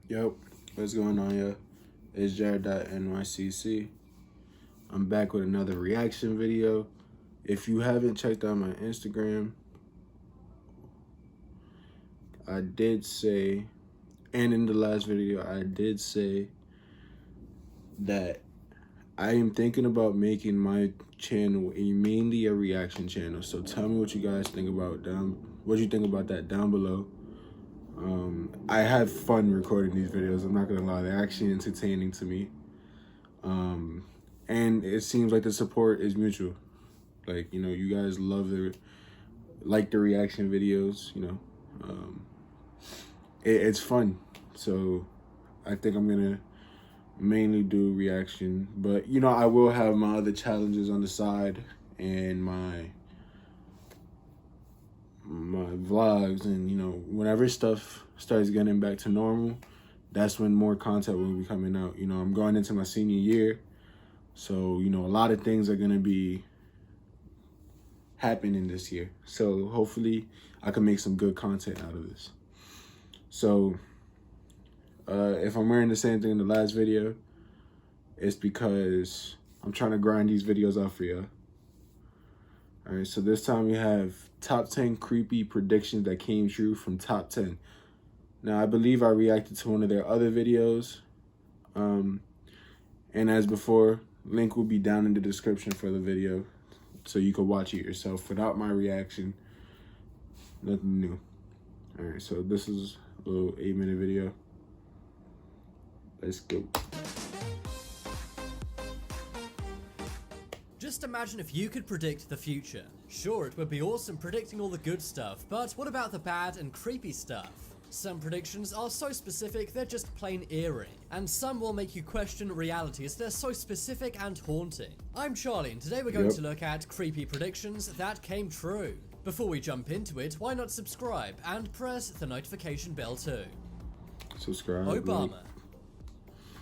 Yep, what's going on, yeah? It's Jared.NYCC. I'm back with another reaction video. If you haven't checked out my Instagram, I did say, and in the last video, I did say that I am thinking about making my channel mainly a reaction channel. So tell me what you guys think about what you think about that down below. I have fun recording these videos. I'm not gonna lie, they're actually entertaining to me. And it seems like the support is mutual. Like, you guys love the reaction videos, it's fun. So I think I'm gonna mainly do reaction, but I will have my other challenges on the side and my vlogs, and whenever stuff starts getting back to normal, that's when more content will be coming out. I'm going into my senior year, so a lot of things are gonna be happening this year, so hopefully I can make some good content out of this. So if I'm wearing the same thing in the last video, it's because I'm trying to grind these videos out for y'all. All right, so this time we have top 10 creepy predictions that came true from top 10. Now, I believe I reacted to one of their other videos. And as before, link will be down in the description for the video, so you can watch it yourself without my reaction. Nothing new. All right, so this is a little 8-minute video. Let's go. Just imagine if you could predict the future. Sure, it would be awesome predicting all the good stuff, but what about the bad and creepy stuff? Some predictions are so specific they're just plain eerie, and some will make you question reality as they're so specific and haunting. I'm Charlie, and today we're going to look at creepy predictions that came true. Before we jump into it, why not subscribe and press the notification bell too? Subscribe. Obama.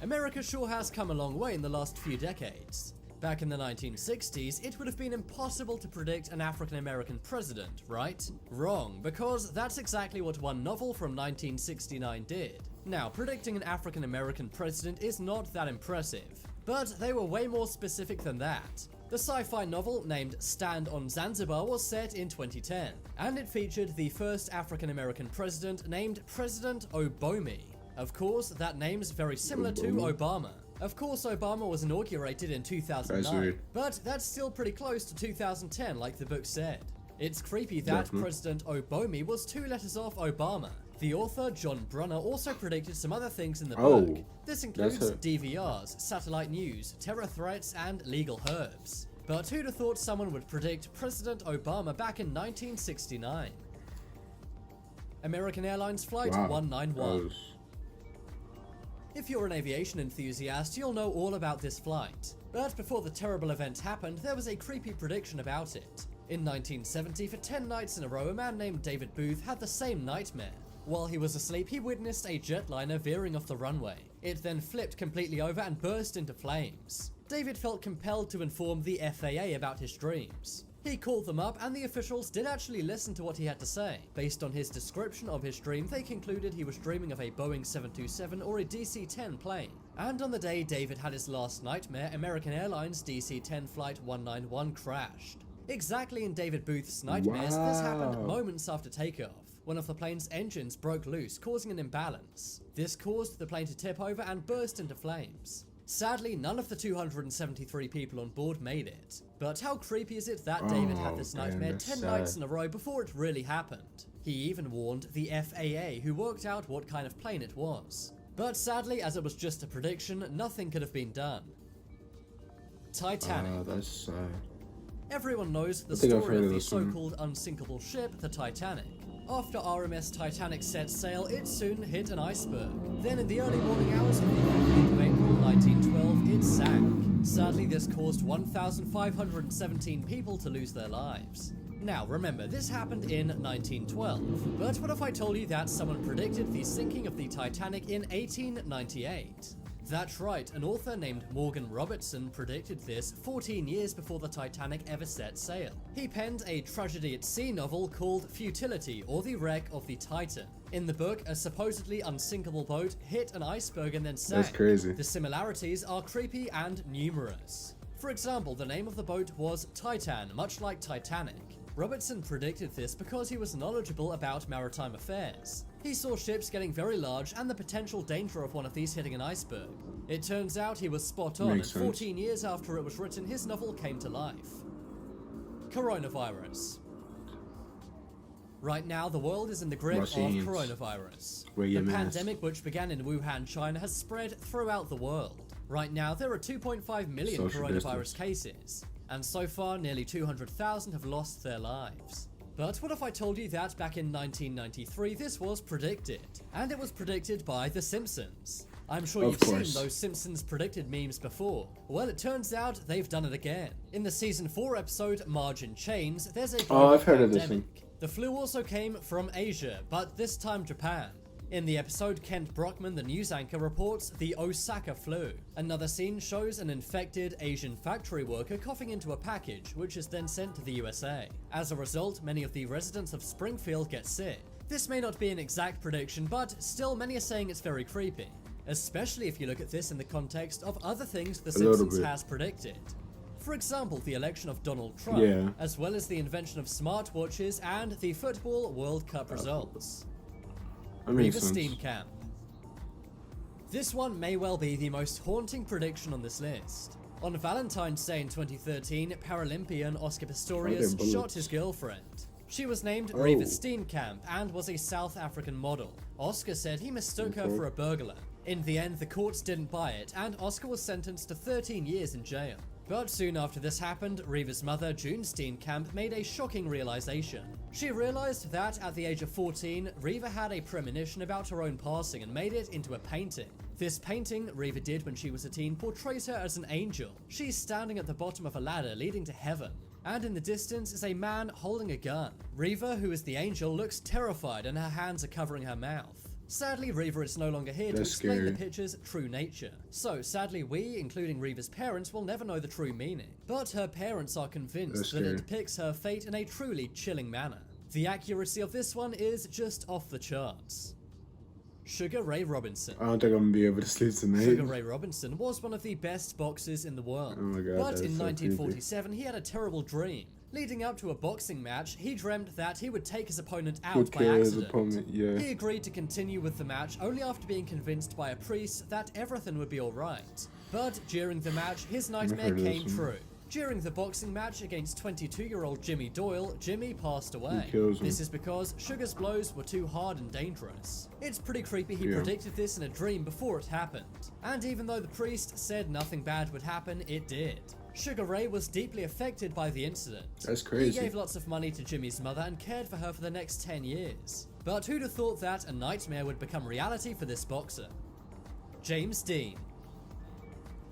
America sure has come a long way in the last few decades. Back in the 1960s, it would have been impossible to predict an African-American president, right? Wrong, because that's exactly what one novel from 1969 did. Now, predicting an African-American president is not that impressive, but they were way more specific than that. The sci-fi novel named Stand on Zanzibar was set in 2010, and it featured the first African-American president named President Obomi. Of course, that name's very similar to Obama. Of course, Obama was inaugurated in 2009, but that's still pretty close to 2010 like the book said. It's creepy that President Obomi was 2 letters off Obama. The author, John Brunner, also predicted some other things in the book. This includes DVRs, satellite news, terror threats, and legal herbs. But who'd have thought someone would predict President Obama back in 1969? American Airlines Flight 191. If you're an aviation enthusiast, you'll know all about this flight. But before the terrible event happened, there was a creepy prediction about it. In 1970, for 10 nights in a row, a man named David Booth had the same nightmare. While he was asleep, he witnessed a jetliner veering off the runway. It then flipped completely over and burst into flames. David felt compelled to inform the FAA about his dreams. He called them up, and the officials did actually listen to what he had to say. Based on his description of his dream, they concluded he was dreaming of a Boeing 727 or a DC-10 plane. And on the day David had his last nightmare, American Airlines DC-10 Flight 191 crashed. Exactly in David Booth's nightmares, this happened moments after takeoff. One of the plane's engines broke loose, causing an imbalance. This caused the plane to tip over and burst into flames. Sadly, none of the 273 people on board made it. But how creepy is it that David had this nightmare 10 nights in a row before it really happened? He even warned the FAA, who worked out what kind of plane it was. But sadly, as it was just a prediction, nothing could have been done. Titanic. That's sad. Everyone knows the story of the so-called unsinkable ship, the Titanic. After RMS Titanic set sail, it soon hit an iceberg. Then in the early morning hours of the 15th of April 1912, it sank. Sadly, this caused 1,517 people to lose their lives. Now remember, this happened in 1912, but what if I told you that someone predicted the sinking of the Titanic in 1898? That's right, an author named Morgan Robertson predicted this 14 years before the Titanic ever set sail. He penned a tragedy at sea novel called Futility, or the Wreck of the Titan. In the book, a supposedly unsinkable boat hit an iceberg and then sank. That's crazy. The similarities are creepy and numerous. For example, the name of the boat was Titan, much like Titanic. Robertson predicted this because he was knowledgeable about maritime affairs. He saw ships getting very large and the potential danger of one of these hitting an iceberg. It turns out he was spot on, and 14 years after it was written, his novel came to life. Coronavirus. Right now, the world is in the grip of coronavirus. The pandemic, which began in Wuhan, China, has spread throughout the world. Right now, there are 2.5 million coronavirus cases, and so far, nearly 200,000 have lost their lives. But what if I told you that back in 1993, this was predicted? And it was predicted by The Simpsons. I'm sure you've seen those Simpsons predicted memes before. Well, it turns out they've done it again. In the season 4 episode, Marge in Chains, there's a global I've heard of this one. The flu also came from Asia, but this time Japan. In the episode, Kent Brockman, the news anchor, reports the Osaka flu. Another scene shows an infected Asian factory worker coughing into a package, which is then sent to the USA. As a result, many of the residents of Springfield get sick. This may not be an exact prediction, but still many are saying it's very creepy. Especially if you look at this in the context of other things The Simpsons has predicted. For example, the election of Donald Trump, as well as the invention of smartwatches and the Football World Cup results. Reaver Steenkamp. This one may well be the most haunting prediction on this list. On Valentine's Day in 2013, Paralympian Oscar Pistorius shot his girlfriend. She was named Reaver Steenkamp and was a South African model. Oscar said he mistook her for a burglar. In the end, the courts didn't buy it, and Oscar was sentenced to 13 years in jail. But soon after this happened, Reaver's mother, June Steenkamp, made a shocking realization. She realized that at the age of 14, Reaver had a premonition about her own passing and made it into a painting. This painting Reaver did when she was a teen portrays her as an angel. She's standing at the bottom of a ladder leading to heaven. And in the distance is a man holding a gun. Reaver, who is the angel, looks terrified and her hands are covering her mouth. Sadly, Reaver is no longer here to explain the picture's true nature. So, sadly, we, including Reaver's parents, will never know the true meaning. But her parents are convinced that it depicts her fate in a truly chilling manner. The accuracy of this one is just off the charts. Sugar Ray Robinson. I don't think I'm gonna be able to sleep tonight. Sugar Ray Robinson was one of the best boxers in the world. Oh my God, but in 1947, he had a terrible dream. Leading up to a boxing match, he dreamt that he would take his opponent out by accident. He agreed to continue with the match only after being convinced by a priest that everything would be alright. But during the match, his nightmare came true. During the boxing match against 22-year-old Jimmy Doyle, Jimmy passed away. This is because Sugar's blows were too hard and dangerous. It's pretty creepy he predicted this in a dream before it happened. And even though the priest said nothing bad would happen, it did. Sugar Ray was deeply affected by the incident. That's crazy. He gave lots of money to Jimmy's mother and cared for her for the next 10 years. But who'd have thought that a nightmare would become reality for this boxer? James Dean.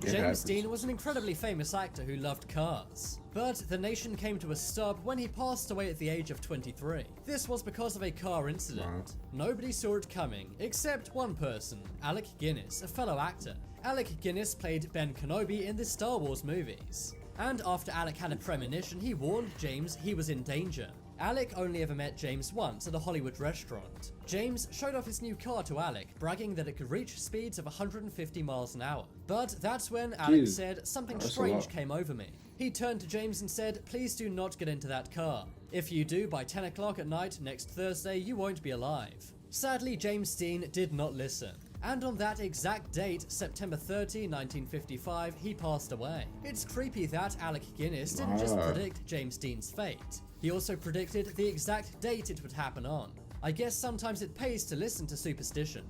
James Dean was an incredibly famous actor who loved cars. But the nation came to a stop when he passed away at the age of 23. This was because of a car incident. Nobody saw it coming, except one person, Alec Guinness, a fellow actor. Alec Guinness played Ben Kenobi in the Star Wars movies. And after Alec had a premonition, he warned James he was in danger. Alec only ever met James once at a Hollywood restaurant. James showed off his new car to Alec, bragging that it could reach speeds of 150 miles an hour. But that's when Alec said, "Something strange came over me." He turned to James and said, "Please do not get into that car. If you do, by 10 o'clock at night next Thursday, you won't be alive." Sadly, James Dean did not listen. And on that exact date, September 30, 1955, he passed away. It's creepy that Alec Guinness didn't just predict James Dean's fate. He also predicted the exact date it would happen on. I guess sometimes it pays to listen to superstition.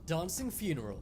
Dancing funeral.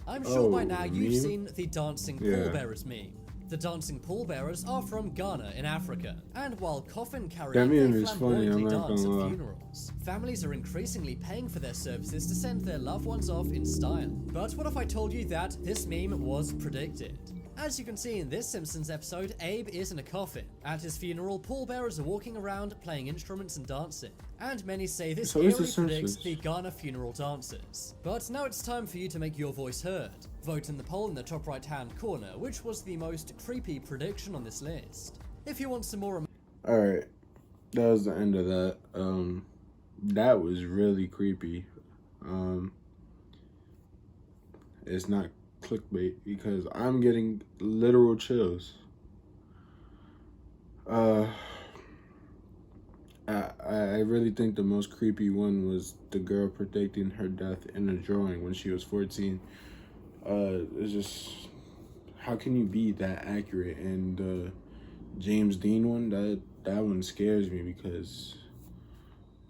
I'm sure by now you've seen the dancing pallbearers meme. The dancing pallbearers are from Ghana in Africa, and while coffin carrying, they flamboyantly dance at funerals. Families are increasingly paying for their services to send their loved ones off in style. But what if I told you that this meme was predicted? As you can see in this Simpsons episode, Abe is in a coffin. At his funeral, pallbearers are walking around playing instruments and dancing. And many say this So is the eerily predicts Simpsons. the Garner funeral dances. But now it's time for you to make your voice heard. Vote in the poll in the top right hand corner, which was the most creepy prediction on this list. If you want some more... Alright, that was the end of that. That was really creepy. It's not clickbait because I'm getting literal chills. I really think the most creepy one was the girl predicting her death in a drawing when she was 14. It's just, how can you be that accurate? And the James Dean one, that one scares me because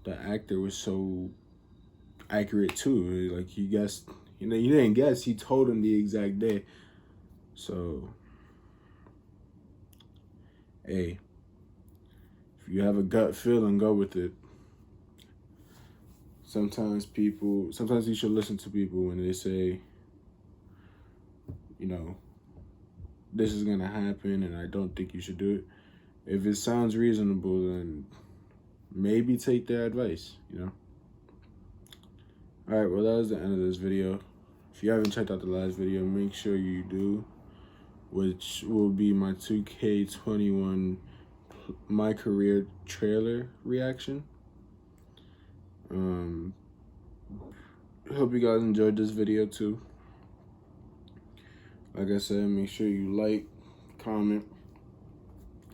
the actor was so accurate too. Like, he guessed, you didn't guess, he told him the exact day. So, hey, if you have a gut feeling, go with it. Sometimes you should listen to people when they say, this is gonna happen and I don't think you should do it. If it sounds reasonable, then maybe take their advice, Alright, well, that was the end of this video. If you haven't checked out the last video, make sure you do, which will be my 2K21 My Career trailer reaction. Hope you guys enjoyed this video too. Like I said, make sure you like, comment,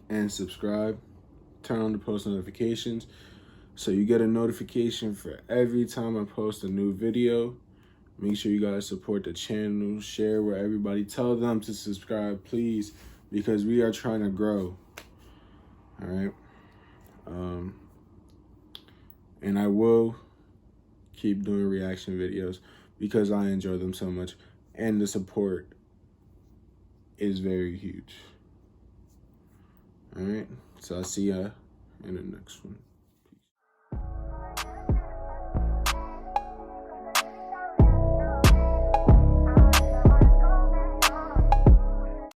and subscribe. Turn on the post notifications so you get a notification for every time I post a new video. Make sure you guys support the channel, share with everybody, tell them to subscribe, please, because we are trying to grow. All right. And I will keep doing reaction videos because I enjoy them so much, and the support is very huge. All right. So I'll see ya in the next one.